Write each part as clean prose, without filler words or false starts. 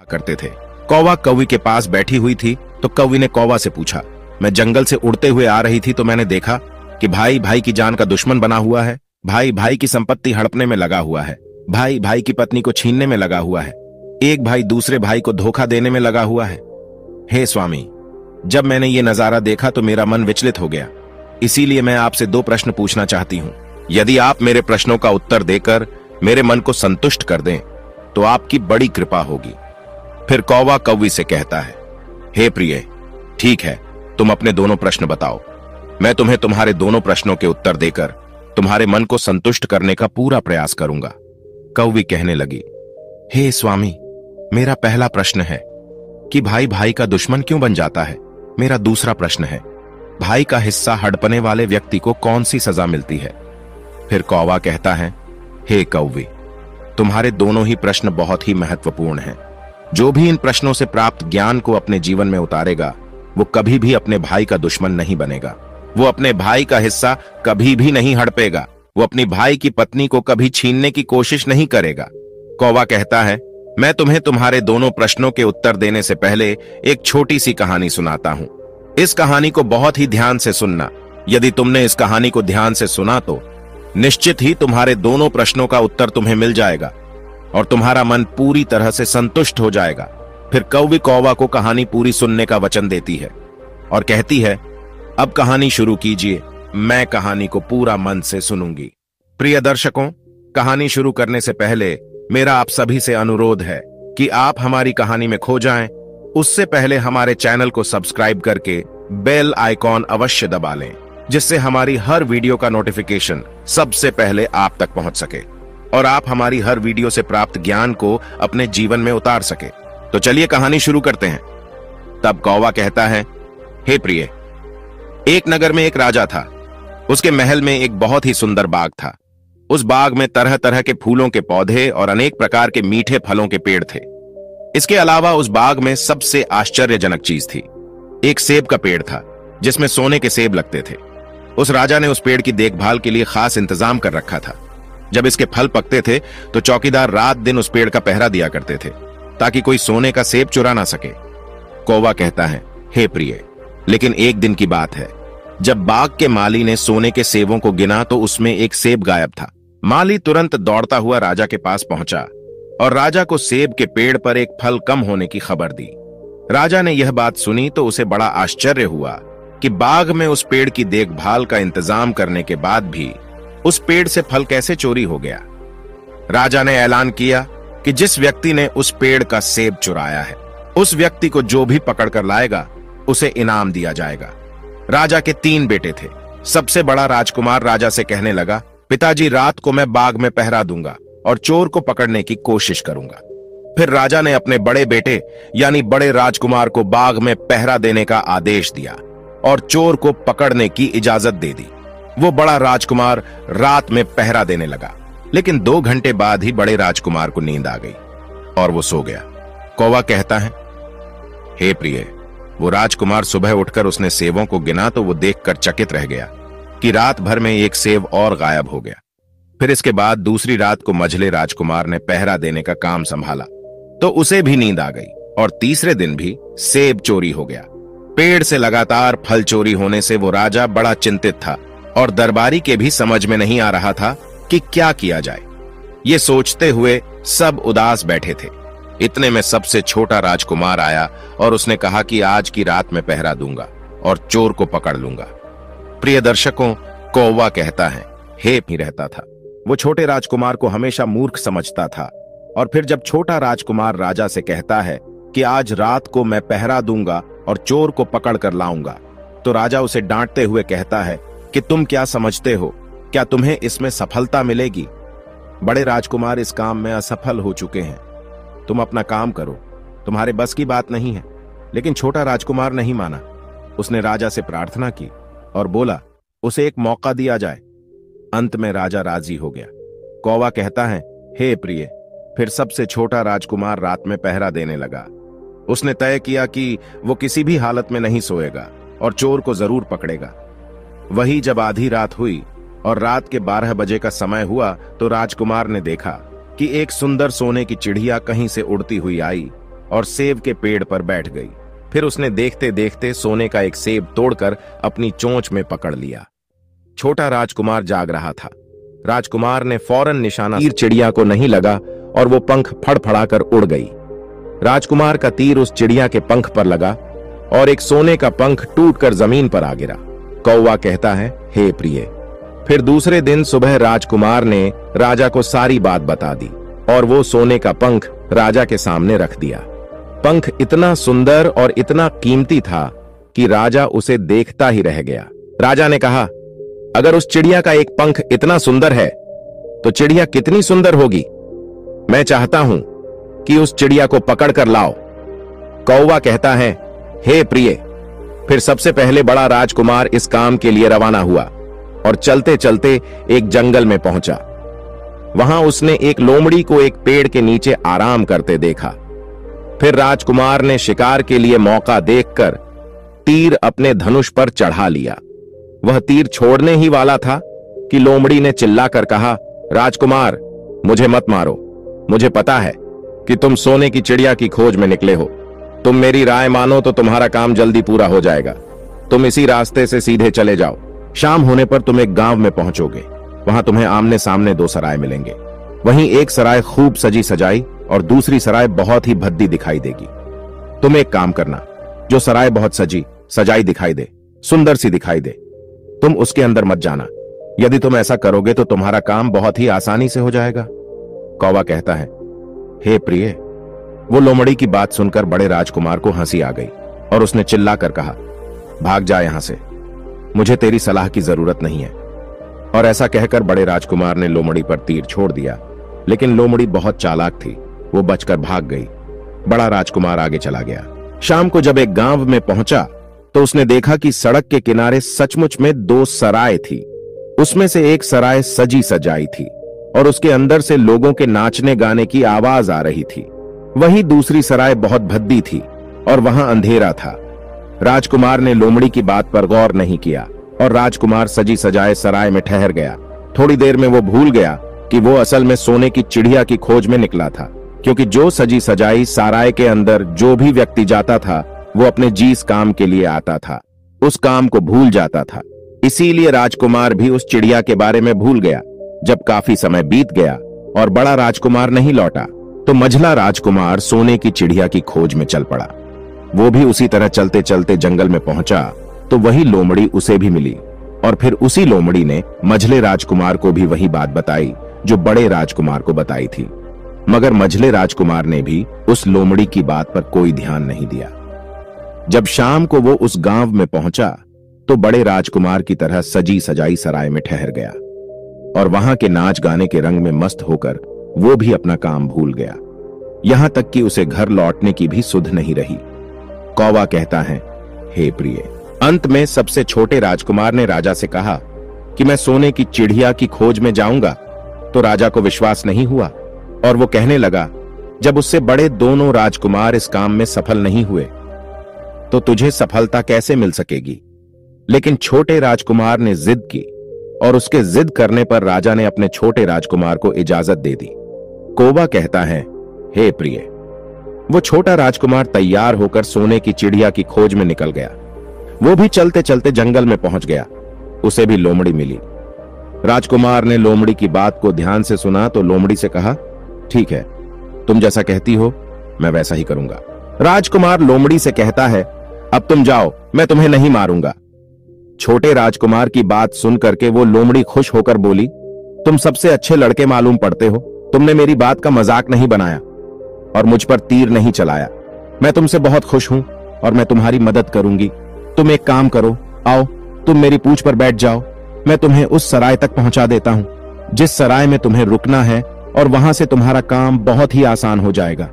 करते थे। कौवा कौवी के पास बैठी हुई थी तो कौवी ने कौवा से पूछा, मैं जंगल से उड़ते हुए आ रही थी तो मैंने देखा कि भाई भाई की जान का दुश्मन बना हुआ है, भाई भाई की संपत्ति हड़पने में लगा हुआ है, भाई भाई की पत्नी को छीनने में लगा हुआ है, एक भाई दूसरे भाई को धोखा देने में लगा हुआ है। हे स्वामी, जब मैंने ये नजारा देखा तो मेरा मन विचलित हो गया। इसीलिए मैं आपसे 2 प्रश्न पूछना चाहती हूं। यदि आप मेरे प्रश्नों का उत्तर देकर मेरे मन को संतुष्ट कर दें तो आपकी बड़ी कृपा होगी। फिर कौवा कौवी से कहता है, हे प्रिय, ठीक है, तुम अपने दोनों प्रश्न बताओ। मैं तुम्हें तुम्हारे दोनों प्रश्नों के उत्तर देकर तुम्हारे मन को संतुष्ट करने का पूरा प्रयास करूंगा। कौवी कहने लगी, हे स्वामी, मेरा पहला प्रश्न है कि भाई भाई का दुश्मन क्यों बन जाता है। मेरा दूसरा प्रश्न है, भाई का हिस्सा हड़पने वाले व्यक्ति को कौन सी सजा मिलती है। फिर कौवा कहता है, हे कौवी, तुम्हारे दोनों ही प्रश्न बहुत ही महत्वपूर्ण हैं। जो भी इन प्रश्नों से प्राप्त ज्ञान को अपने जीवन में उतारेगा वो कभी भी अपने भाई का दुश्मन नहीं बनेगा। वो अपने भाई का हिस्सा कभी भी नहीं हड़पेगा। वो अपनी भाई की पत्नी को कभी छीनने की कोशिश नहीं करेगा। कौवा कहता है, मैं तुम्हें तुम्हारे दोनों प्रश्नों के उत्तर देने से पहले एक छोटी सी कहानी सुनाता हूं। इस कहानी को बहुत ही ध्यान से सुनना। यदि तुमने इस कहानी को ध्यान से सुना तो निश्चित ही तुम्हारे दोनों प्रश्नों का उत्तर तुम्हें मिल जाएगा और तुम्हारा मन पूरी तरह से संतुष्ट हो जाएगा। फिर कौवी कौवा को कहानी पूरी सुनने का वचन देती है और कहती है, अब कहानी शुरू कीजिए, मैं कहानी को पूरा मन से सुनूंगी। प्रिय दर्शकों, कहानी शुरू करने से पहले मेरा आप सभी से अनुरोध है कि आप हमारी कहानी में खो जाएं। उससे पहले हमारे चैनल को सब्सक्राइब करके बेल आइकॉन अवश्य दबा लें, जिससे हमारी हर वीडियो का नोटिफिकेशन सबसे पहले आप तक पहुंच सके और आप हमारी हर वीडियो से प्राप्त ज्ञान को अपने जीवन में उतार सके। तो चलिए कहानी शुरू करते हैं। तब कौवा कहता है, हे प्रिय, एक नगर में एक राजा था। उसके महल में एक बहुत ही सुंदर बाग था। उस बाग में तरह तरह के फूलों के पौधे और अनेक प्रकार के मीठे फलों के पेड़ थे। इसके अलावा उस बाग में सबसे आश्चर्यजनक चीज थी, एक सेब का पेड़ था जिसमें सोने के सेब लगते थे। उस राजा ने उस पेड़ की देखभाल के लिए खास इंतजाम कर रखा था। जब इसके फल पकते थे तो चौकीदार रात दिन उस पेड़ का पहरा दिया करते थे ताकि कोई सोने का सेब चुरा ना सके। कौवा कहता है, हे प्रिय, लेकिन एक दिन की बात है, जब बाग के माली ने सोने के सेबों को गिना तो उसमें एक सेब गायब था। माली तुरंत दौड़ता हुआ राजा के पास पहुंचा और राजा को सेब के पेड़ पर एक फल कम होने की खबर दी। राजा ने यह बात सुनी तो उसे बड़ा आश्चर्य हुआ कि बाग में उस पेड़ की देखभाल का इंतजाम करने के बाद भी उस पेड़ से फल कैसे चोरी हो गया। राजा ने ऐलान किया कि जिस व्यक्ति ने उस पेड़ का सेब चुराया है उस व्यक्ति को जो भी पकड़ कर लाएगा उसे इनाम दिया जाएगा। राजा के 3 बेटे थे। सबसे बड़ा राजकुमार राजा से कहने लगा, पिताजी, रात को मैं बाग में पहरा दूंगा और चोर को पकड़ने की कोशिश करूंगा। फिर राजा ने अपने बड़े बेटे यानी बड़े राजकुमार को बाग में पहरा देने का आदेश दिया और चोर को पकड़ने की इजाजत दे दी। वो बड़ा राजकुमार रात में पहरा देने लगा, लेकिन 2 घंटे बाद ही बड़े राजकुमार को नींद आ गई और वो सो गया। कौवा कहता है, हे प्रिय, वो राजकुमार सुबह उठकर उसने सेबों को गिना तो वो देखकर चकित रह गया कि रात भर में एक सेब और गायब हो गया। फिर इसके बाद दूसरी रात को मझले राजकुमार ने पहरा देने का काम संभाला तो उसे भी नींद आ गई और तीसरे दिन भी सेब चोरी हो गया। पेड़ से लगातार फल चोरी होने से वो राजा बड़ा चिंतित था और दरबारी के भी समझ में नहीं आ रहा था कि क्या किया जाए। ये सोचते हुए सब उदास बैठे थे। इतने में सबसे छोटा राजकुमार आया और उसने कहा कि आज की रात में पहरा दूंगा और चोर को पकड़ लूंगा। प्रिय दर्शकों, कौवा कहता है, हे ही रहता था। वो छोटे राजकुमार को हमेशा मूर्ख समझता था और फिर जब छोटा राजकुमार राजा से कहता है कि आज रात को मैं पहरा दूंगा और चोर को पकड़ कर लाऊंगा तो राजा उसे डांटते हुए कहता है कि तुम क्या समझते हो, क्या तुम्हें इसमें सफलता मिलेगी? बड़े राजकुमार इस काम में असफल हो चुके हैं। तुम अपना काम करो, तुम्हारे बस की बात नहीं है। लेकिन छोटा राजकुमार नहीं माना। उसने राजा से प्रार्थना की और बोला उसे एक मौका दिया जाए। अंत में राजा राजी हो गया। कौवा कहता है, हे प्रिय, फिर सबसे छोटा राजकुमार रात में पहरा देने लगा। उसने तय किया कि वो किसी भी हालत में नहीं सोएगा और चोर को जरूर पकड़ेगा। वही जब आधी रात हुई और रात के 12 बजे का समय हुआ तो राजकुमार ने देखा कि एक सुंदर सोने की चिड़िया कहीं से उड़ती हुई आई और सेब के पेड़ पर बैठ गई। फिर उसने देखते देखते सोने का एक सेब तोड़कर अपनी चोंच में पकड़ लिया। छोटा राजकुमार जाग रहा था। राजकुमार ने फौरन निशाना तीर चिड़िया को नहीं लगा और वो पंख फड़फड़ाकर उड़ गई। राजकुमार का तीर उस चिड़िया के पंख पर लगा और एक सोने का पंख टूटकर जमीन पर आ गिरा। कौवा कहता है, हे प्रिय। फिर दूसरे दिन सुबह राजकुमार ने राजा को सारी बात बता दी और वो सोने का पंख राजा के सामने रख दिया। पंख इतना सुंदर और इतना कीमती था कि राजा उसे देखता ही रह गया। राजा ने कहा, अगर उस चिड़िया का एक पंख इतना सुंदर है तो चिड़िया कितनी सुंदर होगी। मैं चाहता हूं कि उस चिड़िया को पकड़ कर लाओ। कौवा कहता है, हे प्रिय। फिर सबसे पहले बड़ा राजकुमार इस काम के लिए रवाना हुआ और चलते चलते एक जंगल में पहुंचा। वहां उसने एक लोमड़ी को एक पेड़ के नीचे आराम करते देखा। फिर राजकुमार ने शिकार के लिए मौका देखकर तीर अपने धनुष पर चढ़ा लिया। वह तीर छोड़ने ही वाला था कि लोमड़ी ने चिल्लाकर कहा, राजकुमार, मुझे मत मारो। मुझे पता है कि तुम सोने की चिड़िया की खोज में निकले हो। तुम मेरी राय मानो तो तुम्हारा काम जल्दी पूरा हो जाएगा। तुम इसी रास्ते से सीधे चले जाओ। शाम होने पर तुम एक गांव में पहुंचोगे। वहां तुम्हें आमने सामने दो सराय मिलेंगे। वहीं एक सराय खूब सजी सजाई और दूसरी सराय बहुत ही भद्दी दिखाई देगी। तुम एक काम करना, जो सराय बहुत सजी सजाई दिखाई दे, सुंदर सी दिखाई दे, तुम उसके अंदर मत जाना। यदि तुम ऐसा करोगे तो तुम्हारा काम बहुत ही आसानी से हो जाएगा। कौवा कहता है, हे प्रिय। वो लोमड़ी की बात सुनकर बड़े राजकुमार को हंसी आ गई और उसने चिल्लाकर कहा, भाग जा यहां से, मुझे तेरी सलाह की जरूरत नहीं है। और ऐसा कहकर बड़े राजकुमार ने लोमड़ी पर तीर छोड़ दिया, लेकिन लोमड़ी बहुत चालाक थी, वो बचकर भाग गई। बड़ा राजकुमार आगे चला गया। शाम को जब एक गांव में पहुंचा तो उसने देखा कि सड़क के किनारे सचमुच में दो सराय थी। उसमें से एक सराय सजी सजाई थी और उसके अंदर से लोगों के नाचने गाने की आवाज आ रही थी। वहीं दूसरी सराय बहुत भद्दी थी और वहां अंधेरा था। राजकुमार ने लोमड़ी की बात पर गौर नहीं किया और राजकुमार सजी सजाए सराय में ठहर गया। थोड़ी देर में वो भूल गया कि वो असल में सोने की चिड़िया की खोज में निकला था, क्योंकि जो सजी सजाई सराय के अंदर जो भी व्यक्ति जाता था वो अपने जीस काम के लिए आता था, उस काम को भूल जाता था। इसीलिए राजकुमार भी उस चिड़िया के बारे में भूल गया। जब काफी समय बीत गया और बड़ा राजकुमार नहीं लौटा तो मझला राजकुमार सोने की चिड़िया की खोज में चल पड़ा। वो भी उसी तरह चलते चलते जंगल में पहुंचा तो वही लोमड़ी उसे भी मिली और फिर उसी लोमड़ी ने मझले राजकुमार को भी वही बात बताई जो बड़े राजकुमार को बताई थी। मगर मझले राजकुमार ने भी उस लोमड़ी की बात पर कोई ध्यान नहीं दिया। जब शाम को वो उस गांव में पहुंचा तो बड़े राजकुमार की तरह सजी सजाई सराय में ठहर गया और वहां के नाच गाने के रंग में मस्त होकर वो भी अपना काम भूल गया। यहां तक कि उसे घर लौटने की भी सुध नहीं रही। कौवा कहता है, हे प्रिय। अंत में सबसे छोटे राजकुमार ने राजा से कहा कि मैं सोने की चिड़िया की खोज में जाऊंगा। तो राजा को विश्वास नहीं हुआ और वो कहने लगा, जब उससे बड़े दोनों राजकुमार इस काम में सफल नहीं हुए तो तुझे सफलता कैसे मिल सकेगी। लेकिन छोटे राजकुमार ने जिद की और उसके जिद करने पर राजा ने अपने छोटे राजकुमार को इजाजत दे दी। कौवा कहता है, हे प्रिय। वो छोटा राजकुमार तैयार होकर सोने की चिड़िया की खोज में निकल गया। वो भी चलते चलते जंगल में पहुंच गया। उसे भी लोमड़ी मिली। राजकुमार ने लोमड़ी की बात को ध्यान से सुना तो लोमड़ी से कहा, ठीक है, तुम जैसा कहती हो मैं वैसा ही करूंगा। राजकुमार लोमड़ी से कहता है, अब तुम जाओ, मैं तुम्हें नहीं मारूंगा। छोटे राजकुमार की बात सुन करके वो लोमड़ी खुश होकर बोली, तुम सबसे अच्छे लड़के मालूम पड़ते हो। तुमने मेरी बात का मजाक नहीं बनाया और मुझ पर तीर नहीं चलाया। मैं तुमसे बहुत खुश हूं और मैं तुम्हारी मदद करूंगी। तुम एक काम करो, आओ तुम मेरी पूंछ पर बैठ जाओ। मैं तुम्हें उस सराय तक पहुंचा देता हूं जिस सराय में तुम्हें रुकना है और वहां से तुम्हारा काम बहुत ही आसान हो जाएगा।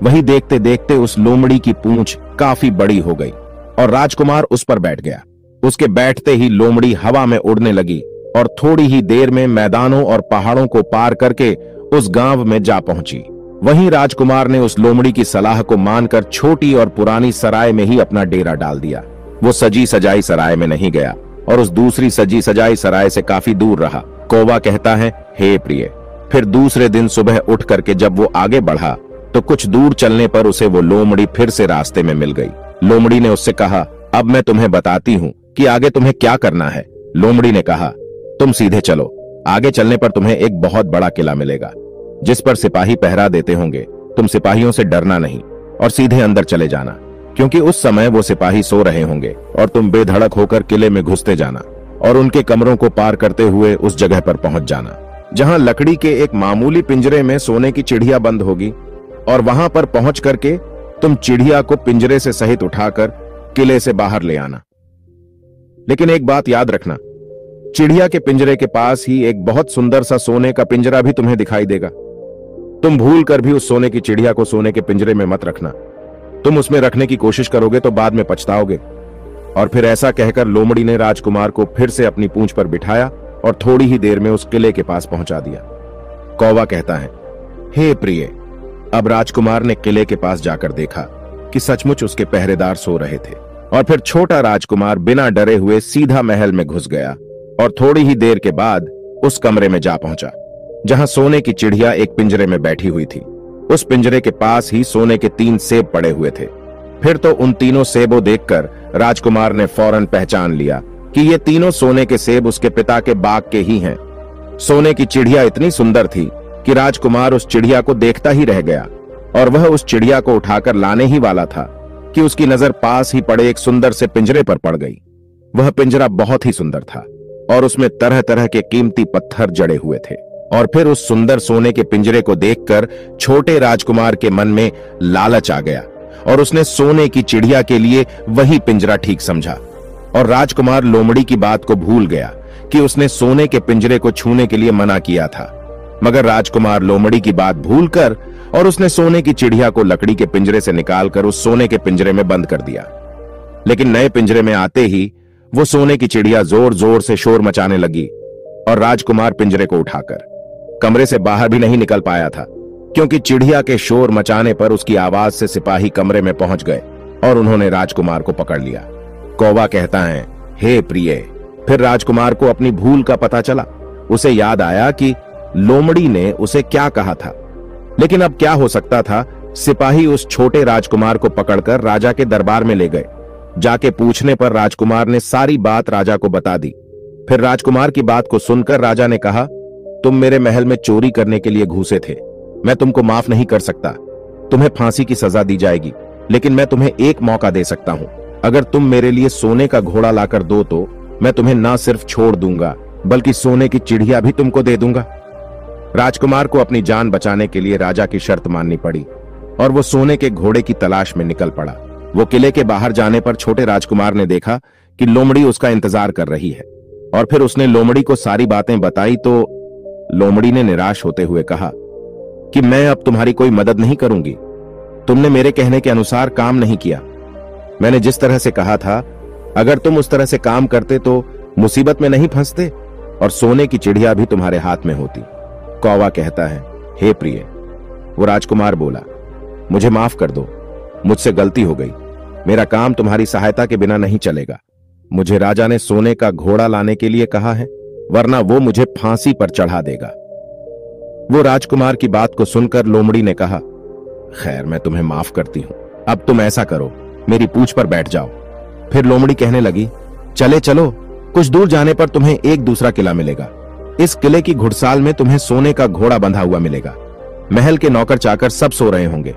वही देखते देखते उस लोमड़ी की पूंछ काफी बड़ी हो गई और राजकुमार उस पर बैठ गया। उसके बैठते ही लोमड़ी हवा में उड़ने लगी और थोड़ी ही देर में मैदानों और पहाड़ों को पार करके उस गांव में जा पहुंची। वहीं राजकुमार ने उस लोमड़ी की सलाह को मानकर छोटी और पुरानी सराय में ही अपना डेरा डाल दिया। वो सजी सजाई सराय में नहीं गया और उस दूसरी सजी सजाई सराय से काफी दूर रहा। कौवा कहता है, हे प्रिय। फिर दूसरे दिन सुबह उठ करके जब वो आगे बढ़ा तो कुछ दूर चलने पर उसे वो लोमड़ी फिर से रास्ते में मिल गई। लोमड़ी ने उससे कहा, अब मैं तुम्हें बताती हूं कि आगे तुम्हें क्या करना है। लोमड़ी ने कहा, तुम सीधे चलो, आगे चलने पर तुम्हें एक बहुत बड़ा किला मिलेगा जिस पर सिपाही पहरा देते होंगे। तुम सिपाहियों से डरना नहीं और सीधे अंदर चले जाना, क्योंकि उस समय वो सिपाही सो रहे होंगे, और तुम बेधड़क होकर किले में घुसते जाना और उनके कमरों को पार करते हुए उस जगह पर पहुंच जाना जहां लकड़ी के एक मामूली पिंजरे में सोने की चिड़िया बंद होगी, और वहां पर पहुंच करके तुम चिड़िया को पिंजरे से सहित उठाकर किले से बाहर ले आना। लेकिन एक बात याद रखना, चिड़िया के पिंजरे के पास ही एक बहुत सुंदर सा सोने का पिंजरा भी तुम्हें दिखाई देगा। तुम भूल कर भी उस सोने की चिड़िया को सोने के पिंजरे में मत रखना। तुम उसमें रखने की कोशिश करोगे तो बाद में पछताओगे। और फिर ऐसा कहकर लोमड़ी ने राजकुमार को फिर से अपनी पूंछ पर बिठाया और थोड़ी ही देर में उस किले के पास पहुंचा दिया। कौवा कहता है, हे प्रिय। अब राजकुमार ने किले के पास जाकर देखा कि सचमुच उसके पहरेदार सो रहे थे, और फिर छोटा राजकुमार बिना डरे हुए सीधा महल में घुस गया और थोड़ी ही देर के बाद उस कमरे में जा पहुंचा जहां सोने की चिड़िया एक पिंजरे में बैठी हुई थी। उस पिंजरे के पास ही सोने के 3 सेब पड़े हुए थे। फिर तो उन तीनों सेबों देखकर राजकुमार ने फौरन पहचान लिया कि ये तीनों सोने के सेब उसके पिता के बाग के ही हैं। सोने की चिड़िया इतनी सुंदर थी कि राजकुमार उस चिड़िया को देखता ही रह गया, और वह उस चिड़िया को उठाकर लाने ही वाला था कि उसकी नजर पास ही पड़े एक सुंदर से पिंजरे पर पड़ गई। वह पिंजरा बहुत ही सुंदर था और उसमें तरह तरह के कीमती पत्थर जड़े हुए थे। और फिर उस सुंदर सोने के पिंजरे को देखकर छोटे राजकुमार के मन में लालच आ गया, और उसने सोने की चिड़िया के लिए वही पिंजरा ठीक समझा। और राजकुमार लोमड़ी की बात को भूल गया कि उसने सोने के पिंजरे को छूने के लिए मना किया था। मगर राजकुमार लोमड़ी की बात भूलकर और उसने सोने की चिड़िया को लकड़ी के पिंजरे से निकालकर उस सोने के पिंजरे में बंद कर दिया। लेकिन नए पिंजरे में आते ही वो सोने की चिड़िया जोर जोर से शोर मचाने लगी, और राजकुमार पिंजरे को उठाकर कमरे से बाहर भी नहीं निकल पाया था, क्योंकि चिड़िया के शोर मचाने पर उसकी आवाज से सिपाही कमरे में पहुंच गए और उन्होंने राजकुमार को पकड़ लिया। कौवा कहता है, हे प्रिय। फिर राजकुमार को अपनी भूल का पता चला। उसे याद आया कि लोमड़ी ने उसे क्या कहा था। लेकिन अब क्या हो सकता था। सिपाही उस छोटे राजकुमार को पकड़कर राजा के दरबार में ले गए। जाके पूछने पर राजकुमार ने सारी बात राजा को बता दी। फिर राजकुमार की बात को सुनकर राजा ने कहा, तुम मेरे महल में चोरी करने के लिए घुसे थे। मैं तुमको माफ नहीं कर सकता। तुम्हें फांसी की सजा दी जाएगी, लेकिन मैं तुम्हें एक मौका दे सकता हूं। अगर तुम मेरे लिए सोने का घोड़ा लाकर दो तो मैं तुम्हें ना सिर्फ छोड़ दूंगा, बल्कि सोने की चिड़िया भी तुमको दे दूंगा। राजकुमार को अपनी जान बचाने के लिए राजा की शर्त माननी पड़ी, और वो सोने के घोड़े की तलाश में निकल पड़ा। वो किले के बाहर जाने पर छोटे राजकुमार ने देखा कि लोमड़ी उसका इंतजार कर रही है, और फिर उसने लोमड़ी को सारी बातें बताई तो लोमड़ी ने निराश होते हुए कहा कि मैं अब तुम्हारी कोई मदद नहीं करूंगी। तुमने मेरे कहने के अनुसार काम नहीं किया। मैंने जिस तरह से कहा था, अगर तुम उस तरह से काम करते तो मुसीबत में नहीं फंसते और सोने की चिड़िया भी तुम्हारे हाथ में होती। कौवा कहता है, हे प्रिय। वो राजकुमार बोला, मुझे माफ कर दो, मुझसे गलती हो गई। मेरा काम तुम्हारी सहायता के बिना नहीं चलेगा। मुझे राजा ने सोने का घोड़ा लाने के लिए कहा है, वरना वो मुझे फांसी पर चढ़ा देगा। वो राजकुमार की बात को सुनकर लोमड़ी ने कहा, खैर मैं तुम्हें माफ करती हूं। अब तुम ऐसा करो, मेरी पूंछ पर बैठ जाओ। फिर लोमड़ी कहने लगी, चले चलो, कुछ दूर जाने पर तुम्हें एक दूसरा किला मिलेगा। इस किले की घुड़साल में तुम्हें सोने का घोड़ा बंधा हुआ मिलेगा। महल के नौकर चाकर सब सो रहे होंगे।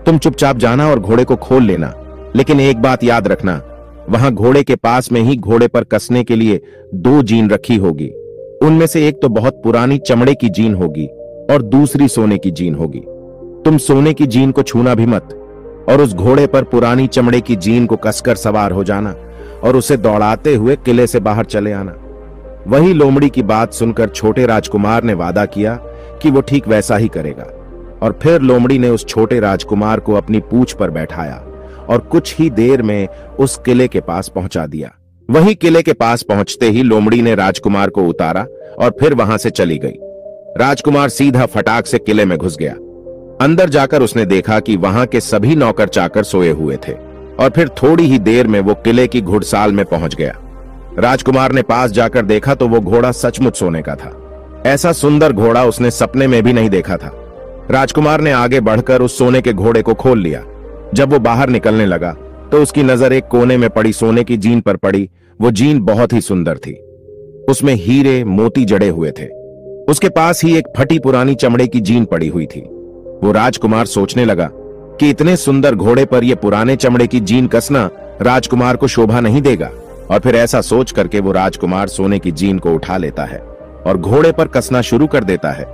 तुम चुपचाप जाना और घोड़े को खोल लेना, लेकिन एक बात याद रखना, वहां घोड़े के पास में ही घोड़े पर कसने के लिए 2 जीन रखी होगी। उनमें से एक तो बहुत पुरानी चमड़े की जीन होगी और दूसरी सोने की जीन होगी। तुम सोने की जीन को छूना भी मत, और उस घोड़े पर पुरानी चमड़े की जीन को कसकर सवार हो जाना और उसे दौड़ाते हुए किले से बाहर चले आना। वही लोमड़ी की बात सुनकर छोटे राजकुमार ने वादा किया कि वो ठीक वैसा ही करेगा, और फिर लोमड़ी ने उस छोटे राजकुमार को अपनी पूंछ पर बैठाया और कुछ ही देर में उस किले के पास पहुंचा दिया। वही किले के पास पहुंचते ही लोमड़ी ने राजकुमार को उतारा और फिर वहां से चली गई। राजकुमार सीधा फटाक से किले में घुस गया। अंदर जाकर उसने देखा कि वहां के सभी नौकर चाकर सोए हुए थे, और फिर थोड़ी ही देर में वो किले की घुड़साल में पहुंच गया। राजकुमार ने पास जाकर देखा तो वो घोड़ा सचमुच सोने का था। ऐसा सुंदर घोड़ा उसने सपने में भी नहीं देखा था। राजकुमार ने आगे बढ़कर उस सोने के घोड़े को खोल लिया। जब वो बाहर निकलने लगा तो उसकी नजर एक कोने में पड़ी सोने की जीन पर पड़ी। वो जीन बहुत ही सुंदर थी, उसमें हीरे मोती जड़े हुए थे। उसके पास ही एक फटी पुरानी चमड़े की जीन पड़ी हुई थी। वो राजकुमार सोचने लगा कि इतने सुंदर घोड़े पर यह पुराने चमड़े की जीन कसना राजकुमार को शोभा नहीं देगा। और फिर ऐसा सोच करके वो राजकुमार सोने की जीन को उठा लेता है और घोड़े पर कसना शुरू कर देता है।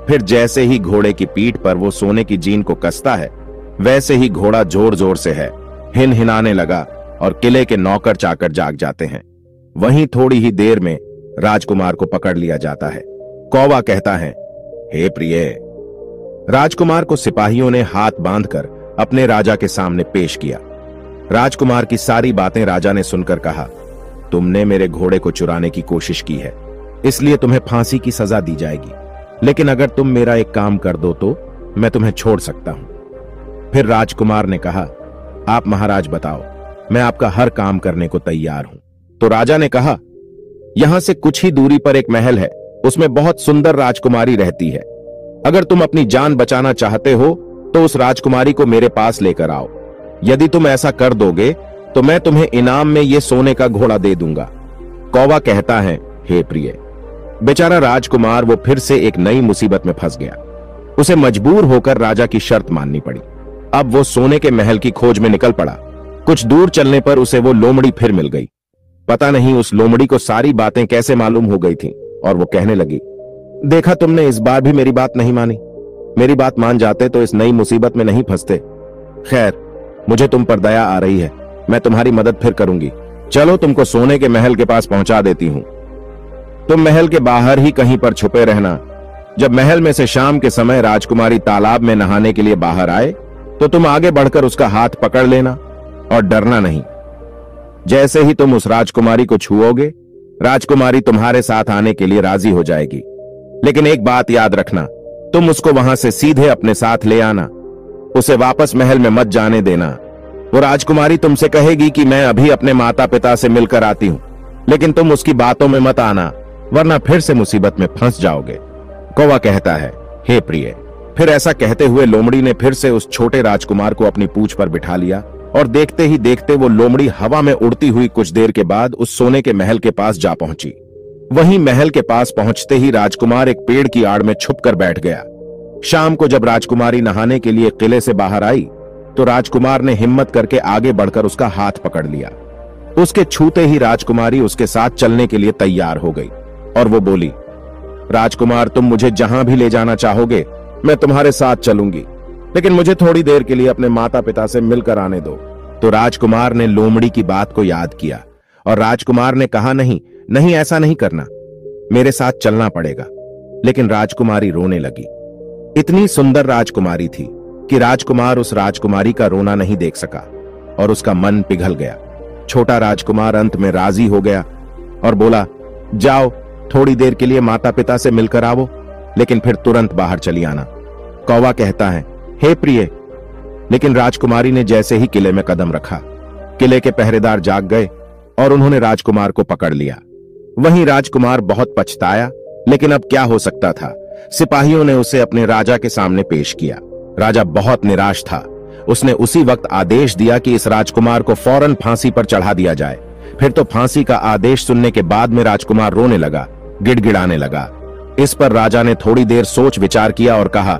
फिर जैसे ही घोड़े की पीठ पर वो सोने की जीन को कसता है, वैसे ही घोड़ा जोर जोर से है हिनहिनाने लगा और किले के नौकर चाकर जाग जाते हैं। वहीं थोड़ी ही देर में राजकुमार को पकड़ लिया जाता है। कौवा कहता है, हे प्रिय। राजकुमार को सिपाहियों ने हाथ बांधकर अपने राजा के सामने पेश किया। राजकुमार की सारी बातें राजा ने सुनकर कहा, तुमने मेरे घोड़े को चुराने की कोशिश की है, इसलिए तुम्हें फांसी की सजा दी जाएगी। लेकिन अगर तुम मेरा एक काम कर दो तो मैं तुम्हें छोड़ सकता हूं। फिर राजकुमार ने कहा, आप महाराज बताओ, मैं आपका हर काम करने को तैयार हूं। तो राजा ने कहा, यहां से कुछ ही दूरी पर एक महल है, उसमें बहुत सुंदर राजकुमारी रहती है। अगर तुम अपनी जान बचाना चाहते हो तो उस राजकुमारी को मेरे पास लेकर आओ। यदि तुम ऐसा कर दोगे तो मैं तुम्हें इनाम में यह सोने का घोड़ा दे दूंगा। कौवा कहता है, हे प्रिय। बेचारा राजकुमार वो फिर से एक नई मुसीबत में फंस गया। उसे मजबूर होकर राजा की शर्त माननी पड़ी। अब वो सोने के महल की खोज में निकल पड़ा। कुछ दूर चलने पर उसे वो लोमड़ी फिर मिल गई। पता नहीं उस लोमड़ी को सारी बातें कैसे मालूम हो गई थी और वो कहने लगी, देखा तुमने, इस बार भी मेरी बात नहीं मानी। मेरी बात मान जाते तो इस नई मुसीबत में नहीं फंसते। खैर, मुझे तुम पर दया आ रही है, मैं तुम्हारी मदद फिर करूंगी। चलो, तुमको सोने के महल के पास पहुंचा देती हूं। तुम महल के बाहर ही कहीं पर छुपे रहना। जब महल में से शाम के समय राजकुमारी तालाब में नहाने के लिए बाहर आए तो तुम आगे बढ़कर उसका हाथ पकड़ लेना और डरना नहीं। जैसे ही तुम उस राजकुमारी को छुओगे, राजकुमारी तुम्हारे साथ आने के लिए राजी हो जाएगी। लेकिन एक बात याद रखना, तुम उसको वहां से सीधे अपने साथ ले आना। उसे वापस महल में मत जाने देना। वो राजकुमारी तुमसे कहेगी कि मैं अभी अपने माता पिता से मिलकर आती हूं, लेकिन तुम उसकी बातों में मत आना, वरना फिर से मुसीबत में फंस जाओगे। कौवा कहता है, हे प्रिय। फिर ऐसा कहते हुए लोमड़ी ने फिर से उस छोटे राजकुमार को अपनी पूंछ पर बिठा लिया और देखते ही देखते वो लोमड़ी हवा में उड़ती हुई कुछ देर के बाद उस सोने के महल के पास जा पहुंची। वहीं महल के पास पहुंचते ही राजकुमार एक पेड़ की आड़ में छुपकर बैठ गया। शाम को जब राजकुमारी नहाने के लिए किले से बाहर आई तो राजकुमार ने हिम्मत करके आगे बढ़कर उसका हाथ पकड़ लिया। उसके छूते ही राजकुमारी उसके साथ चलने के लिए तैयार हो गई और वो बोली, राजकुमार, तुम मुझे जहां भी ले जाना चाहोगे मैं तुम्हारे साथ चलूंगी, लेकिन मुझे थोड़ी देर के लिए अपने माता पिता से मिलकर आने दो। तो राजकुमार ने लोमड़ी की बात को याद किया और राजकुमार ने कहा, नहीं नहीं, ऐसा नहीं करना, मेरे साथ चलना पड़ेगा। लेकिन राजकुमारी रोने लगी। इतनी सुंदर राजकुमारी थी कि राजकुमार उस राजकुमारी का रोना नहीं देख सका और उसका मन पिघल गया। छोटा राजकुमार अंत में राजी हो गया और बोला, जाओ, थोड़ी देर के लिए माता पिता से मिलकर आओ, लेकिन फिर तुरंत बाहर चली आना। कौवा कहता है, हे प्रिय। लेकिन राजकुमारी ने जैसे ही किले में कदम रखा, किले के पहरेदार जाग गए और उन्होंने राजकुमार को पकड़ लिया। वहीं राजकुमार बहुत पछताया, लेकिन अब क्या हो सकता था। सिपाहियों ने उसे अपने राजा के सामने पेश किया। राजा बहुत निराश था। उसने उसी वक्त आदेश दिया कि इस राजकुमार को फौरन फांसी पर चढ़ा दिया जाए। फिर तो फांसी का आदेश सुनने के बाद में राजकुमार रोने लगा, गिड़गिड़ाने लगा। इस पर राजा ने थोड़ी देर सोच विचार किया और कहा,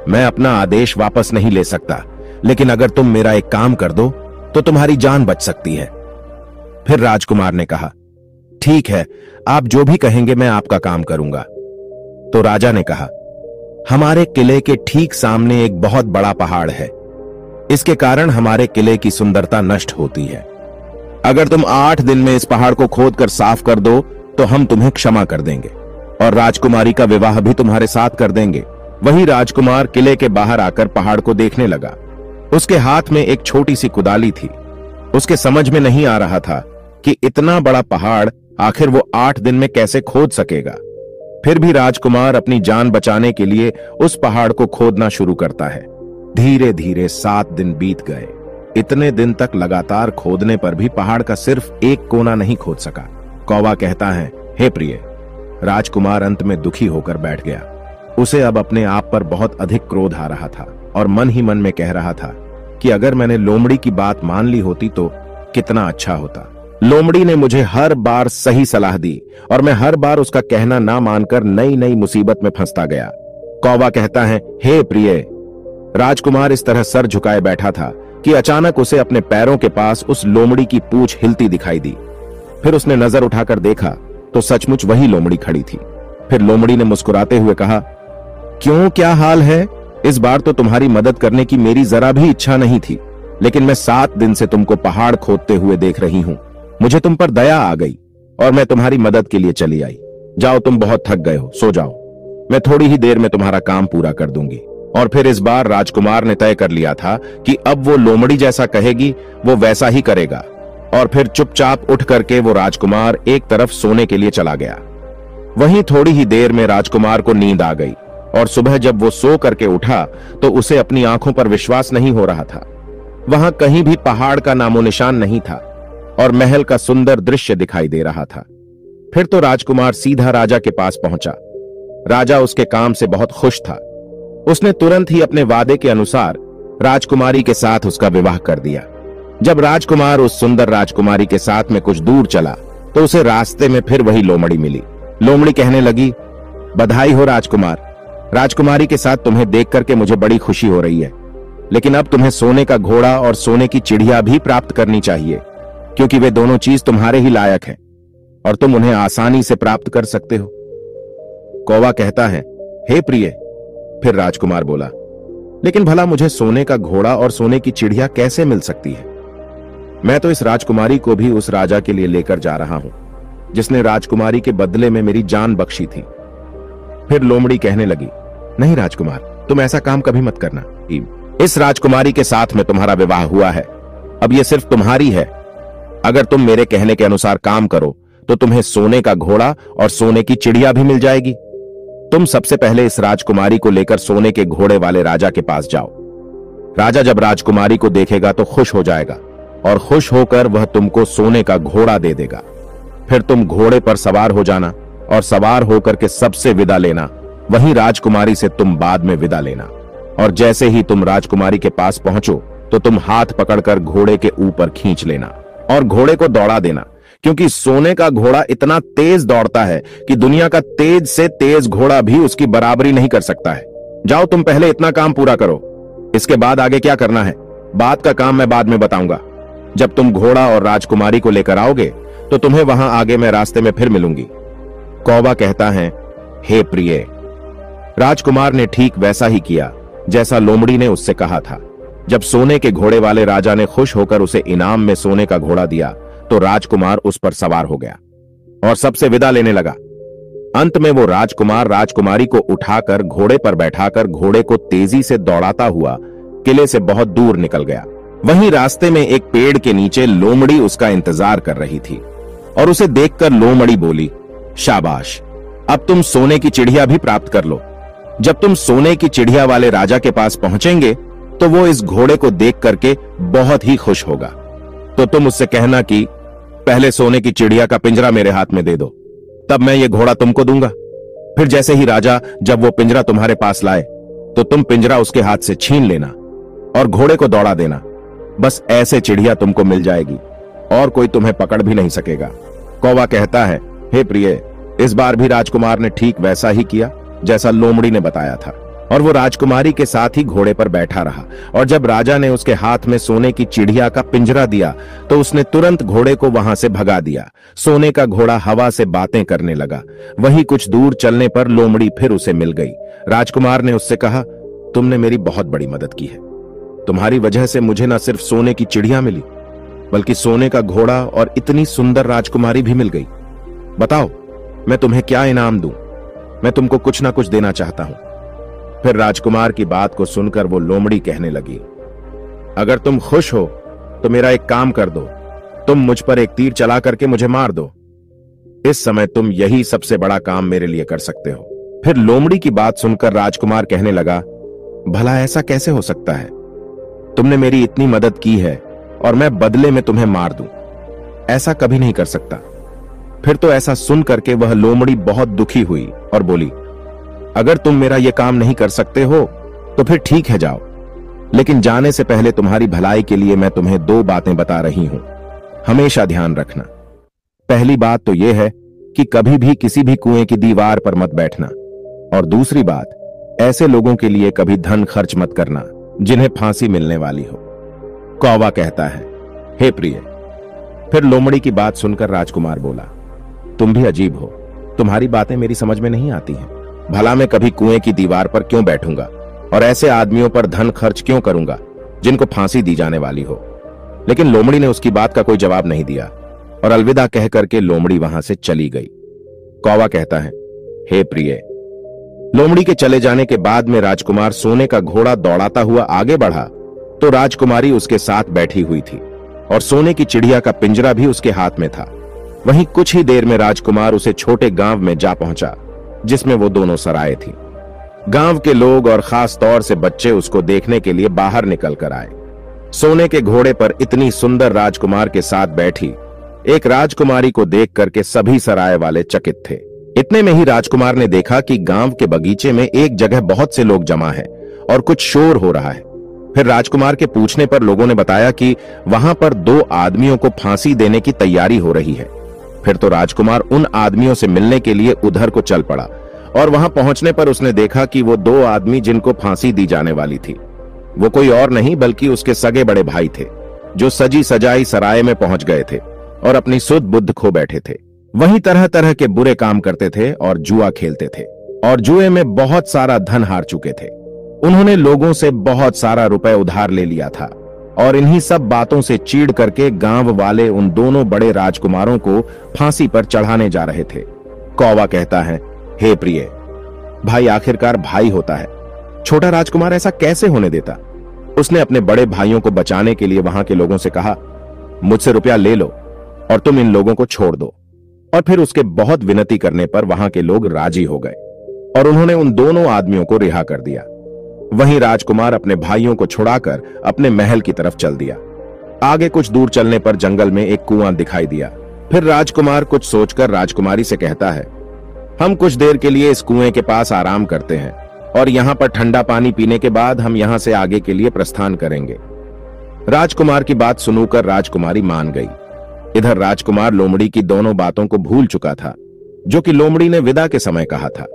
मैं अपना आदेश वापस नहीं ले सकता, लेकिन अगर तुम मेरा एक काम कर दो तो तुम्हारी जान बच सकती है। फिर राजकुमार ने कहा, ठीक है, आप जो भी कहेंगे मैं आपका काम करूंगा। तो राजा ने कहा, हमारे किले के ठीक सामने एक बहुत बड़ा पहाड़ है। इसके कारण हमारे किले की सुंदरता नष्ट होती है। अगर तुम 8 दिन में इस पहाड़ को खोदकर साफ कर दो तो हम तुम्हें क्षमा कर देंगे और राजकुमारी का विवाह भी तुम्हारे साथ कर देंगे। वही राजकुमार किले के बाहर आकर पहाड़ को देखने लगा। उसके हाथ में एक छोटी सी कुदाली थी। उसके समझ में नहीं आ रहा था कि इतना बड़ा पहाड़ आखिर वो 8 दिन में कैसे खोद सकेगा। फिर भी राजकुमार अपनी जान बचाने के लिए उस पहाड़ को खोदना शुरू करता है। धीरे धीरे 7 दिन बीत गए। इतने दिन तक लगातार खोदने पर भी पहाड़ का सिर्फ एक कोना नहीं खोद सका। कौवा कहता है, हे प्रिय। राजकुमार अंत में दुखी होकर बैठ गया। उसे अब अपने आप पर बहुत अधिक क्रोध आ रहा था और मन ही मन में कह रहा था कि अगर मैंने लोमड़ी की बात मान ली होती तो कितना अच्छा होता। लोमड़ी ने मुझे हर बार सही सलाह दी और मैं हर बार उसका कहना ना मानकर नई नई मुसीबत में फंसता गया। कौवा कहता है, हे प्रिय। राजकुमार इस तरह सर झुकाए बैठा था कि अचानक उसे अपने पैरों के पास उस लोमड़ी की पूंछ हिलती दिखाई दी। फिर उसने नजर उठाकर देखा तो सचमुच वही लोमड़ी खड़ी थी। फिर लोमड़ी ने मुस्कुराते हुए कहा, क्यों, क्या हाल है? इस बार तो तुम्हारी मदद करने की मेरी जरा भी इच्छा नहीं थी, लेकिन मैं 7 दिन से तुमको पहाड़ खोदते हुए देख रही हूं। मुझे तुम पर दया आ गई और मैं तुम्हारी मदद के लिए चली आई। जाओ, तुम बहुत थक गए हो, सो जाओ। मैं थोड़ी ही देर में तुम्हारा काम पूरा कर दूंगी। और फिर इस बार राजकुमार ने तय कर लिया था कि अब वो लोमड़ी जैसा कहेगी वो वैसा ही करेगा। और फिर चुपचाप उठ करके वो राजकुमार एक तरफ सोने के लिए चला गया। वहीं थोड़ी ही देर में राजकुमार को नींद आ गई और सुबह जब वो सो करके उठा तो उसे अपनी आंखों पर विश्वास नहीं हो रहा था। वहां कहीं भी पहाड़ का नामो निशान नहीं था और महल का सुंदर दृश्य दिखाई दे रहा था। फिर तो राजकुमार सीधा राजा के पास पहुंचा। राजा उसके काम से बहुत खुश था। उसने तुरंत ही अपने वादे के अनुसार राजकुमारी के साथ उसका विवाह कर दिया। जब राजकुमार उस सुंदर राजकुमारी के साथ में कुछ दूर चला तो उसे रास्ते में फिर वही लोमड़ी मिली। लोमड़ी कहने लगी, बधाई हो राजकुमार। राजकुमारी के साथ तुम्हें देख करके मुझे बड़ी खुशी हो रही है, लेकिन अब तुम्हें सोने का घोड़ा और सोने की चिड़िया भी प्राप्त करनी चाहिए, क्योंकि वे दोनों चीज तुम्हारे ही लायक हैं और तुम उन्हें आसानी से प्राप्त कर सकते हो। कौवा कहता है, हे प्रिय। फिर राजकुमार बोला, लेकिन भला मुझे सोने का घोड़ा और सोने की चिड़िया कैसे मिल सकती है? मैं तो इस राजकुमारी को भी उस राजा के लिए लेकर जा रहा हूं जिसने राजकुमारी के बदले में मेरी जान बख्शी थी। फिर लोमड़ी कहने लगी, नहीं राजकुमार, तुम ऐसा काम कभी मत करना। इस राजकुमारी के साथ में तुम्हारा विवाह हुआ है, अब यह सिर्फ तुम्हारी है। अगर तुम मेरे कहने के अनुसार काम करो तो तुम्हें सोने का घोड़ा और सोने की चिड़िया भी मिल जाएगी। तुम सबसे पहले इस राजकुमारी को लेकर सोने के घोड़े वाले राजा के पास जाओ। राजा जब राजकुमारी को देखेगा तो खुश हो जाएगा और खुश होकर वह तुमको सोने का घोड़ा दे देगा। फिर तुम घोड़े पर सवार हो जाना और सवार होकर के सबसे विदा लेना। वहीं राजकुमारी से तुम बाद में विदा लेना। और जैसे ही तुम राजकुमारी के पास पहुंचो तो तुम हाथ पकड़कर घोड़े के ऊपर खींच लेना और घोड़े को दौड़ा देना, क्योंकि सोने का घोड़ा इतना तेज दौड़ता है कि दुनिया का तेज से तेज घोड़ा भी उसकी बराबरी नहीं कर सकता है। जाओ, तुम पहले इतना काम पूरा करो। इसके बाद आगे क्या करना है, बात का काम मैं बाद में बताऊंगा। जब तुम घोड़ा और राजकुमारी को लेकर आओगे तो तुम्हें वहां आगे मैं रास्ते में फिर मिलूंगी। कौवा कहता है, हे प्रिय। राजकुमार ने ठीक वैसा ही किया जैसा लोमड़ी ने उससे कहा था। जब सोने के घोड़े वाले राजा ने खुश होकर उसे इनाम में सोने का घोड़ा दिया तो राजकुमार उस पर सवार हो गया और सबसे विदा लेने लगा। अंत में वो राजकुमार राजकुमारी को उठाकर घोड़े पर बैठाकर घोड़े को तेजी से दौड़ाता हुआ किले से बहुत दूर निकल गया। वहीं रास्ते में एक पेड़ के नीचे लोमड़ी उसका इंतजार कर रही थी और उसे देखकर लोमड़ी बोली, शाबाश, अब तुम सोने की चिड़िया भी प्राप्त कर लो। जब तुम सोने की चिड़िया वाले राजा के पास पहुंचेंगे तो वो इस घोड़े को देख करके बहुत ही खुश होगा। तो तुम उससे कहना कि पहले सोने की चिड़िया का पिंजरा मेरे हाथ में दे दो, तब मैं ये घोड़ा तुमको दूंगा। फिर जैसे ही राजा जब वो पिंजरा तुम्हारे पास लाए तो तुम पिंजरा उसके हाथ से छीन लेना और घोड़े को दौड़ा देना। बस ऐसे चिड़िया तुमको मिल जाएगी और कोई तुम्हें पकड़ भी नहीं सकेगा। कौवा कहता है, हे प्रिय। इस बार भी राजकुमार ने ठीक वैसा ही किया जैसा लोमड़ी ने बताया था और वो राजकुमारी के साथ ही घोड़े पर बैठा रहा। और जब राजा ने उसके हाथ में सोने की चिड़िया का पिंजरा दिया तो उसने तुरंत घोड़े को वहां से भगा दिया। सोने का घोड़ा हवा से बातें करने लगा। वहीं कुछ दूर चलने पर लोमड़ी फिर उसे मिल गई। राजकुमार ने उससे कहा, तुमने मेरी बहुत बड़ी मदद की है। तुम्हारी वजह से मुझे न सिर्फ सोने की चिड़िया मिली बल्कि सोने का घोड़ा और इतनी सुंदर राजकुमारी भी मिल गई। बताओ, मैं तुम्हें क्या इनाम दूं? मैं तुमको कुछ ना कुछ देना चाहता हूं। फिर राजकुमार की बात को सुनकर वो लोमड़ी कहने लगी, अगर तुम खुश हो तो मेरा एक काम कर दो, तुम मुझ पर एक तीर चला करके मुझे मार दो। इस समय तुम यही सबसे बड़ा काम मेरे लिए कर सकते हो। फिर लोमड़ी की बात सुनकर राजकुमार कहने लगा, भला ऐसा कैसे हो सकता है? तुमने मेरी इतनी मदद की है और मैं बदले में तुम्हें मार दूं, ऐसा कभी नहीं कर सकता। फिर तो ऐसा सुन करके वह लोमड़ी बहुत दुखी हुई और बोली, अगर तुम मेरा ये काम नहीं कर सकते हो तो फिर ठीक है, जाओ। लेकिन जाने से पहले तुम्हारी भलाई के लिए मैं तुम्हें 2 बातें बता रही हूं, हमेशा ध्यान रखना। पहली बात तो यह है कि कभी भी किसी भी कुएं की दीवार पर मत बैठना, और दूसरी बात, ऐसे लोगों के लिए कभी धन खर्च मत करना जिन्हें फांसी मिलने वाली हो। कौवा कहता है, हे प्रिय। फिर लोमड़ी की बात सुनकर राजकुमार बोला, तुम भी अजीब हो, तुम्हारी बातें मेरी समझ में नहीं आती हैं। भला मैं कभी कुएं की दीवार पर क्यों बैठूंगा और ऐसे आदमियों पर धन खर्च क्यों करूंगा जिनको फांसी दी जाने वाली हो। लेकिन लोमड़ी ने उसकी बात का कोई जवाब नहीं दिया और अलविदा कह करके लोमड़ी वहां से चली गई। कौवा कहता है, हे प्रिय। लोमड़ी के चले जाने के बाद में राजकुमार सोने का घोड़ा दौड़ाता हुआ आगे बढ़ा तो राजकुमारी उसके साथ बैठी हुई थी और सोने की चिड़िया का पिंजरा भी उसके हाथ में था। वहीं कुछ ही देर में राजकुमार उसे छोटे गांव में जा पहुंचा जिसमें वो दोनों सराय थी। गांव के लोग और खास तौर से बच्चे उसको देखने के लिए बाहर निकल कर आए। सोने के घोड़े पर इतनी सुंदर राजकुमार के साथ बैठी एक राजकुमारी को देख करके सभी सराय वाले चकित थे। इतने में ही राजकुमार ने देखा कि गांव के बगीचे में एक जगह बहुत से लोग जमा है और कुछ शोर हो रहा है। फिर राजकुमार के पूछने पर लोगों ने बताया कि वहां पर 2 आदमियों को फांसी देने की तैयारी हो रही है। फिर तो राजकुमार उन आदमियों से मिलने के लिए उधर को चल पड़ा और वहां पहुंचने पर उसने देखा कि वो 2 आदमी जिनको फांसी दी जाने वाली थी वो कोई और नहीं बल्कि उसके सगे बड़े भाई थे, जो सजी सजाई सराय में पहुंच गए थे और अपनी सुध बुद्ध खो बैठे थे। वहीं तरह तरह के बुरे काम करते थे और जुआ खेलते थे और जुए में बहुत सारा धन हार चुके थे। उन्होंने लोगों से बहुत सारा रुपए उधार ले लिया था और इन्हीं सब बातों से चीड़ करके गांव वाले उन दोनों बड़े राजकुमारों को फांसी पर चढ़ाने जा रहे थे। कौवा कहता है, हे प्रिय। भाई आखिरकार भाई होता है, छोटा राजकुमार ऐसा कैसे होने देता। उसने अपने बड़े भाइयों को बचाने के लिए वहां के लोगों से कहा, मुझसे रुपया ले लो और तुम इन लोगों को छोड़ दो। और फिर उसके बहुत विनती करने पर वहां के लोग राजी हो गए और उन्होंने उन दोनों आदमियों को रिहा कर दिया। वहीं राजकुमार अपने भाइयों को छुड़ाकर अपने महल की तरफ चल दिया। आगे कुछ दूर चलने पर जंगल में एक कुआं दिखाई दिया। फिर राजकुमार कुछ सोचकर राजकुमारी से कहता है, हम कुछ देर के लिए इस कुएं के पास आराम करते हैं और यहां पर ठंडा पानी पीने के बाद हम यहां से आगे के लिए प्रस्थान करेंगे। राजकुमार की बात सुनकर राजकुमारी मान गई। इधर राजकुमार लोमड़ी की दोनों बातों को भूल चुका था, जो कि लोमड़ी ने विदा के समय कहा था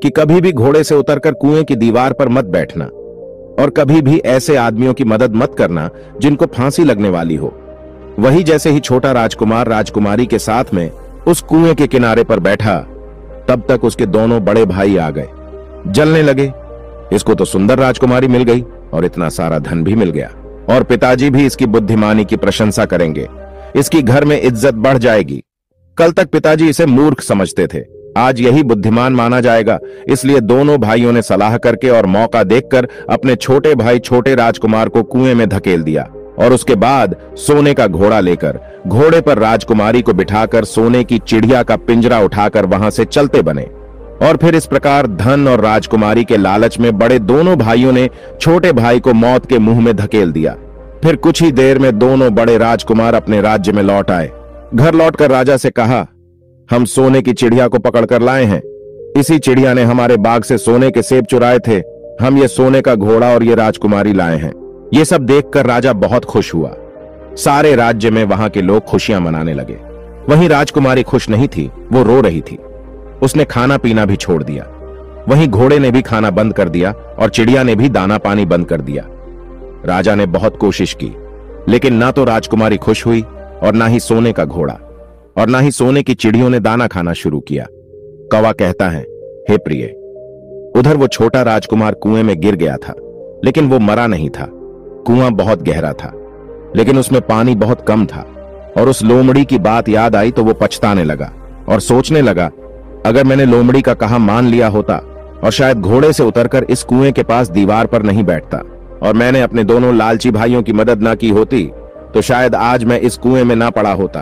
कि कभी भी घोड़े से उतरकर कुएं की दीवार पर मत बैठना और कभी भी ऐसे आदमियों की मदद मत करना जिनको फांसी लगने वाली हो। वही जैसे ही छोटा राजकुमार राजकुमारी के साथ में उस कुएं के किनारे पर बैठा, तब तक उसके दोनों बड़े भाई आ गए। जलने लगे। इसको तो सुंदर राजकुमारी मिल गई और इतना सारा धन भी मिल गया और पिताजी भी इसकी बुद्धिमानी की प्रशंसा करेंगे। इसकी घर में इज्जत बढ़ जाएगी। कल तक पिताजी इसे मूर्ख समझते थे, आज यही बुद्धिमान माना जाएगा। इसलिए दोनों भाइयों ने सलाह करके और मौका देखकर अपने छोटे भाई छोटे राजकुमार को कुएं में धकेल दिया और उसके बाद सोने का घोड़ा लेकर घोड़े पर राजकुमारी को बिठाकर सोने की चिड़िया का पिंजरा उठाकर वहां से चलते बने। और फिर इस प्रकार धन और राजकुमारी के लालच में बड़े दोनों भाइयों ने छोटे भाई को मौत के मुंह में धकेल दिया। फिर कुछ ही देर में दोनों बड़े राजकुमार अपने राज्य में लौट आए। घर लौटकर राजा से कहा, हम सोने की चिड़िया को पकड़कर लाए हैं। इसी चिड़िया ने हमारे बाग से सोने के सेब चुराए थे। हम ये सोने का घोड़ा और ये राजकुमारी लाए हैं। ये सब देखकर राजा बहुत खुश हुआ। सारे राज्य में वहां के लोग खुशियां मनाने लगे। वहीं राजकुमारी खुश नहीं थी, वो रो रही थी। उसने खाना पीना भी छोड़ दिया। वहीं घोड़े ने भी खाना बंद कर दिया और चिड़िया ने भी दाना पानी बंद कर दिया। राजा ने बहुत कोशिश की, लेकिन ना तो राजकुमारी खुश हुई और ना ही सोने का घोड़ा और ना ही सोने की चिड़ियों ने दाना खाना शुरू किया। कौवा कहता है, हे प्रिय। उधर वो छोटा राजकुमार कुएं में गिर गया था, लेकिन वो मरा नहीं था। कुआं बहुत गहरा था, लेकिन उसमें पानी बहुत कम था और उस लोमड़ी की बात याद आई तो वो पछताने लगा और सोचने लगा, अगर मैंने लोमड़ी का कहा मान लिया होता और शायद घोड़े से उतरकर इस कुएं के पास दीवार पर नहीं बैठता और मैंने अपने दोनों लालची भाइयों की मदद ना की होती तो शायद आज मैं इस कुएं में ना पड़ा होता।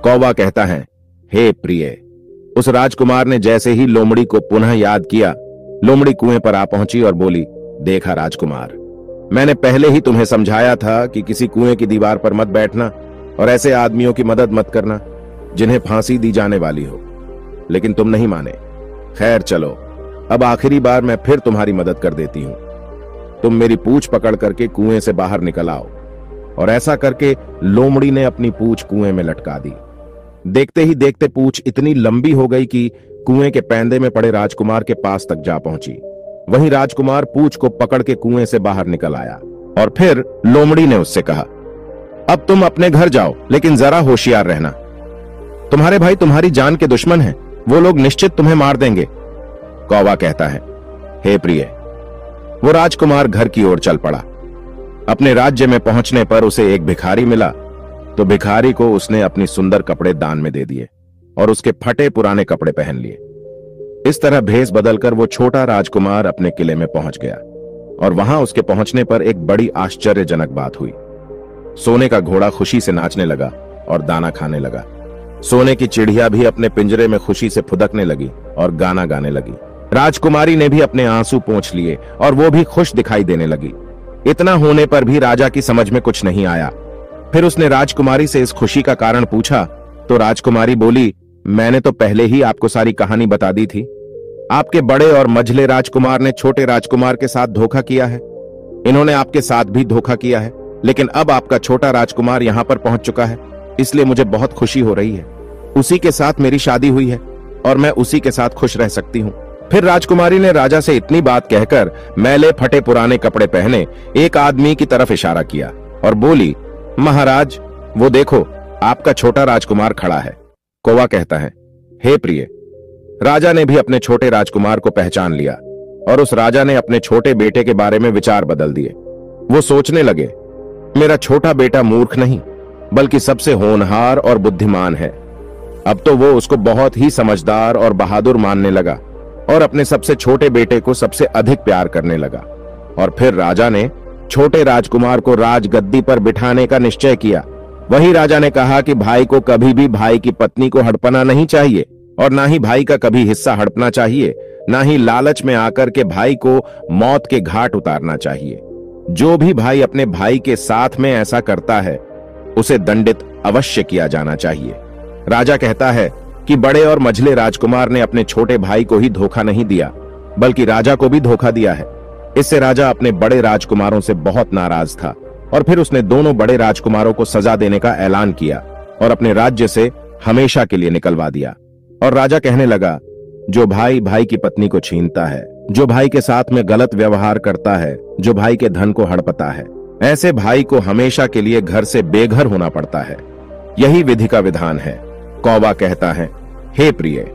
कौवा कहता है, हे प्रिय। उस राजकुमार ने जैसे ही लोमड़ी को पुनः याद किया, लोमड़ी कुएं पर आ पहुंची और बोली, देखा राजकुमार, मैंने पहले ही तुम्हें समझाया था कि किसी कुएं की दीवार पर मत बैठना और ऐसे आदमियों की मदद मत करना जिन्हें फांसी दी जाने वाली हो, लेकिन तुम नहीं माने। खैर चलो, अब आखिरी बार मैं फिर तुम्हारी मदद कर देती हूं। तुम मेरी पूंछ पकड़ करके कुएं से बाहर निकल आओ। और ऐसा करके लोमड़ी ने अपनी पूंछ कुएं में लटका दी। देखते ही देखते पूंछ इतनी लंबी हो गई कि कुएं के पैंदे में पड़े राजकुमार के पास तक जा पहुंची। वहीं राजकुमार पूंछ को पकड़ के कुएं से बाहर निकल आया। और फिर लोमड़ी ने उससे कहा, अब तुम अपने घर जाओ, लेकिन जरा होशियार रहना। तुम्हारे भाई तुम्हारी जान के दुश्मन हैं, वो लोग निश्चित तुम्हें मार देंगे। कौवा कहता है, हे प्रिय। वो राजकुमार घर की ओर चल पड़ा। अपने राज्य में पहुंचने पर उसे एक भिखारी मिला, तो भिखारी को उसने अपनी सुंदर कपड़े दान में दे दिए और उसके फटे पुराने कपड़े पहन लिए। इस तरह भेष बदलकर वो छोटा राजकुमार अपने किले में पहुंच गया। और वहां उसके पहुंचने पर एक बड़ी आश्चर्यजनक बात हुई। सोने का घोड़ा खुशी से नाचने लगा और दाना खाने लगा। सोने की चिड़िया भी अपने पिंजरे में खुशी से फुदकने लगी और गाना गाने लगी। राजकुमारी ने भी अपने आंसू पोंछ लिए और वो भी खुश दिखाई देने लगी। इतना होने पर भी राजा की समझ में कुछ नहीं आया। फिर उसने राजकुमारी से इस खुशी का कारण पूछा तो राजकुमारी बोली, मैंने तो पहले ही आपको सारी कहानी बता दी थी। आपके बड़े और मझले राजकुमार ने छोटे राजकुमार के साथ धोखा किया है। इन्होंने आपके साथ भी धोखा किया है, लेकिन अब आपका छोटा राजकुमार यहां पर पहुंच चुका है, इसलिए मुझे बहुत खुशी हो रही है। उसी के साथ मेरी शादी हुई है और मैं उसी के साथ खुश रह सकती हूं। फिर राजकुमारी ने राजा से इतनी बात कहकर मैले फटे पुराने कपड़े पहने एक आदमी की तरफ इशारा किया और बोली, महाराज वो देखो, आपका छोटा राजकुमार खड़ा है। कौवा कहता है, हे प्रिय। राजा ने भी अपने छोटे राजकुमार को पहचान लिया और उस राजा ने अपने छोटे बेटे के बारे में विचार बदल दिए। वो सोचने लगे, मेरा छोटा बेटा मूर्ख नहीं बल्कि सबसे होनहार और बुद्धिमान है। अब तो वो उसको बहुत ही समझदार और बहादुर मानने लगा और अपने सबसे छोटे बेटे को सबसे अधिक प्यार करने लगा। और फिर राजा ने छोटे राजकुमार को राजगद्दी पर बिठाने का निश्चय किया। वही राजा ने कहा कि भाई को कभी भी भाई की पत्नी को हड़पना नहीं चाहिए और ना ही भाई का कभी हिस्सा हड़पना चाहिए, ना ही लालच में आकर के भाई को मौत के घाट उतारना चाहिए। जो भी भाई अपने भाई के साथ में ऐसा करता है उसे दंडित अवश्य किया जाना चाहिए। राजा कहता है कि बड़े और मझले राजकुमार ने अपने छोटे भाई को ही धोखा नहीं दिया बल्कि राजा को भी धोखा दिया है। इससे राजा अपने बड़े राजकुमारों से बहुत नाराज था और फिर उसने दोनों बड़े राजकुमारों को सजा देने का ऐलान किया और अपने राज्य से हमेशा के लिए निकलवा दिया। और राजा कहने लगा, जो भाई भाई की पत्नी को छीनता है, जो भाई के साथ में गलत व्यवहार करता है, जो भाई के धन को हड़पता है, ऐसे भाई को हमेशा के लिए घर से बेघर होना पड़ता है। यही विधि का विधान है। कौवा कहता है, हे प्रिय।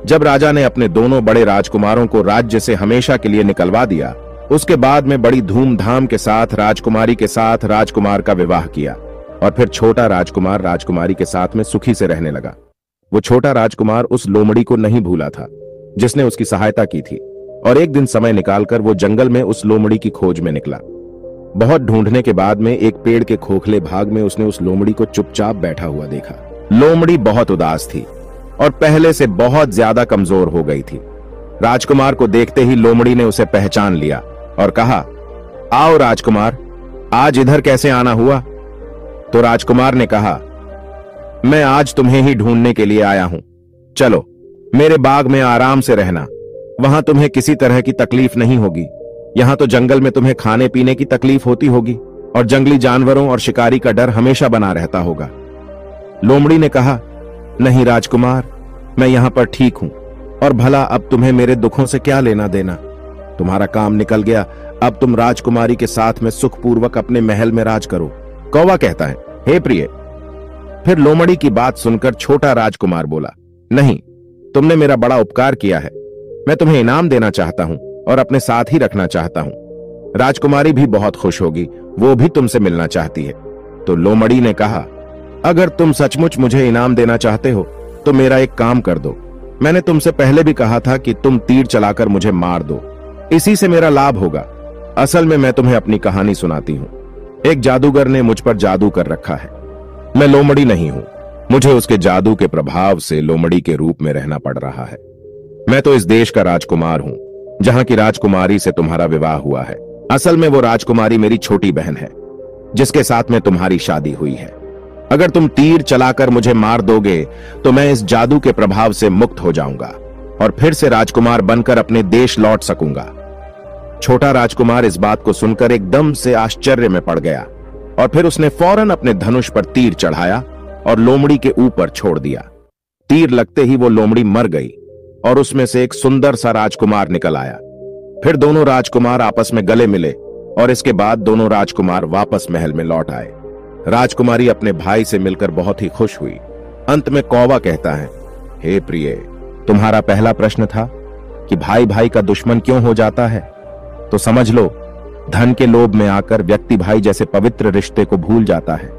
जब राजा ने अपने दोनों बड़े राजकुमारों को राज्य से हमेशा के लिए निकलवा दिया, उसके बाद में बड़ी धूमधाम के साथ राजकुमारी के साथ राजकुमार का विवाह किया और फिर छोटा राजकुमार राजकुमारी के साथ में सुखी से रहने लगा। वो छोटा राजकुमार उस लोमड़ी को नहीं भूला था जिसने उसकी सहायता की थी और एक दिन समय निकालकर वो जंगल में उस लोमड़ी की खोज में निकला। बहुत ढूंढने के बाद में एक पेड़ के खोखले भाग में उसने उस लोमड़ी को चुपचाप बैठा हुआ देखा। लोमड़ी बहुत उदास थी और पहले से बहुत ज्यादा कमजोर हो गई थी। राजकुमार को देखते ही लोमड़ी ने उसे पहचान लिया और कहा, आओ राजकुमार, आज इधर कैसे आना हुआ? तो राजकुमार ने कहा, मैं आज तुम्हें ही ढूंढने के लिए आया हूं। चलो मेरे बाग में आराम से रहना, वहां तुम्हें किसी तरह की तकलीफ नहीं होगी। यहां तो जंगल में तुम्हें खाने पीने की तकलीफ होती होगी और जंगली जानवरों और शिकारी का डर हमेशा बना रहता होगा। लोमड़ी ने कहा, नहीं राजकुमार, मैं यहां पर ठीक हूं और भला अब तुम्हें मेरे दुखों से क्या लेना देना? तुम्हारा काम निकल गया, अब तुम राजकुमारी के साथ में सुखपूर्वक अपने महल में राज करो। कौवा कहता है, हे प्रिय। फिर लोमड़ी की बात सुनकर छोटा राजकुमार बोला, नहीं, तुमने मेरा बड़ा उपकार किया है, मैं तुम्हें इनाम देना चाहता हूं और अपने साथ ही रखना चाहता हूं। राजकुमारी भी बहुत खुश होगी, वो भी तुमसे मिलना चाहती है। तो लोमड़ी ने कहा, अगर तुम सचमुच मुझे इनाम देना चाहते हो तो मेरा एक काम कर दो। मैंने तुमसे पहले भी कहा था कि तुम तीर चलाकर मुझे मार दो, इसी से मेरा लाभ होगा। असल में मैं तुम्हें अपनी कहानी सुनाती हूं। एक जादूगर ने मुझ पर जादू कर रखा है। मैं लोमड़ी नहीं हूं, मुझे उसके जादू के प्रभाव से लोमड़ी के रूप में रहना पड़ रहा है। मैं तो इस देश का राजकुमार हूं जहां की राजकुमारी से तुम्हारा विवाह हुआ है। असल में वो राजकुमारी मेरी छोटी बहन है जिसके साथ में तुम्हारी शादी हुई है। अगर तुम तीर चलाकर मुझे मार दोगे तो मैं इस जादू के प्रभाव से मुक्त हो जाऊंगा और फिर से राजकुमार बनकर अपने देश लौट सकूंगा। छोटा राजकुमार इस बात को सुनकर एकदम से आश्चर्य में पड़ गया और फिर उसने फौरन अपने धनुष पर तीर चढ़ाया और लोमड़ी के ऊपर छोड़ दिया। तीर लगते ही वो लोमड़ी मर गई और उसमें से एक सुंदर सा राजकुमार निकल आया। फिर दोनों राजकुमार आपस में गले मिले और इसके बाद दोनों राजकुमार वापस महल में लौट आए। राजकुमारी अपने भाई से मिलकर बहुत ही खुश हुई। अंत में कौवा कहता है, हे प्रिय, तुम्हारा पहला प्रश्न था कि भाई भाई का दुश्मन क्यों हो जाता है, तो समझ लो, धन के लोभ में आकर व्यक्ति भाई जैसे पवित्र रिश्ते को भूल जाता है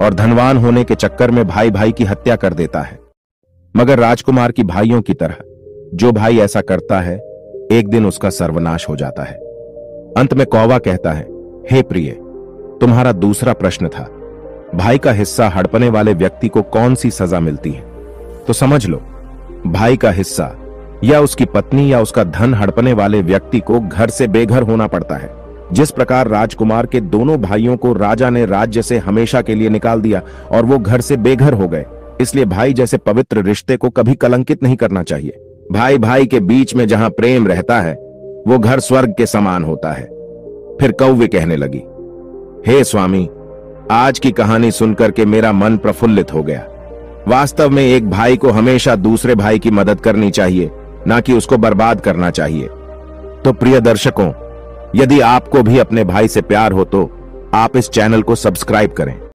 और धनवान होने के चक्कर में भाई भाई की हत्या कर देता है। मगर राजकुमार की भाइयों की तरह जो भाई ऐसा करता है, एक दिन उसका सर्वनाश हो जाता है। अंत में कौवा कहता है, हे प्रिय, तुम्हारा दूसरा प्रश्न था, भाई का हिस्सा हड़पने वाले व्यक्ति को कौन सी सजा मिलती है, तो समझ लो, भाई का हिस्सा या उसकी पत्नी या उसका धन हड़पने वाले व्यक्ति को घर से बेघर होना पड़ता है। जिस प्रकार राजकुमार के दोनों भाइयों को राजा ने राज्य से हमेशा के लिए निकाल दिया और वो घर से बेघर हो गए, इसलिए भाई जैसे पवित्र रिश्ते को कभी कलंकित नहीं करना चाहिए। भाई भाई के बीच में जहां प्रेम रहता है वो घर स्वर्ग के समान होता है। फिर कौवे कहने लगी, हे स्वामी, आज की कहानी सुनकर के मेरा मन प्रफुल्लित हो गया। वास्तव में एक भाई को हमेशा दूसरे भाई की मदद करनी चाहिए, ना कि उसको बर्बाद करना चाहिए। तो प्रिय दर्शकों, यदि आपको भी अपने भाई से प्यार हो तो आप इस चैनल को सब्सक्राइब करें।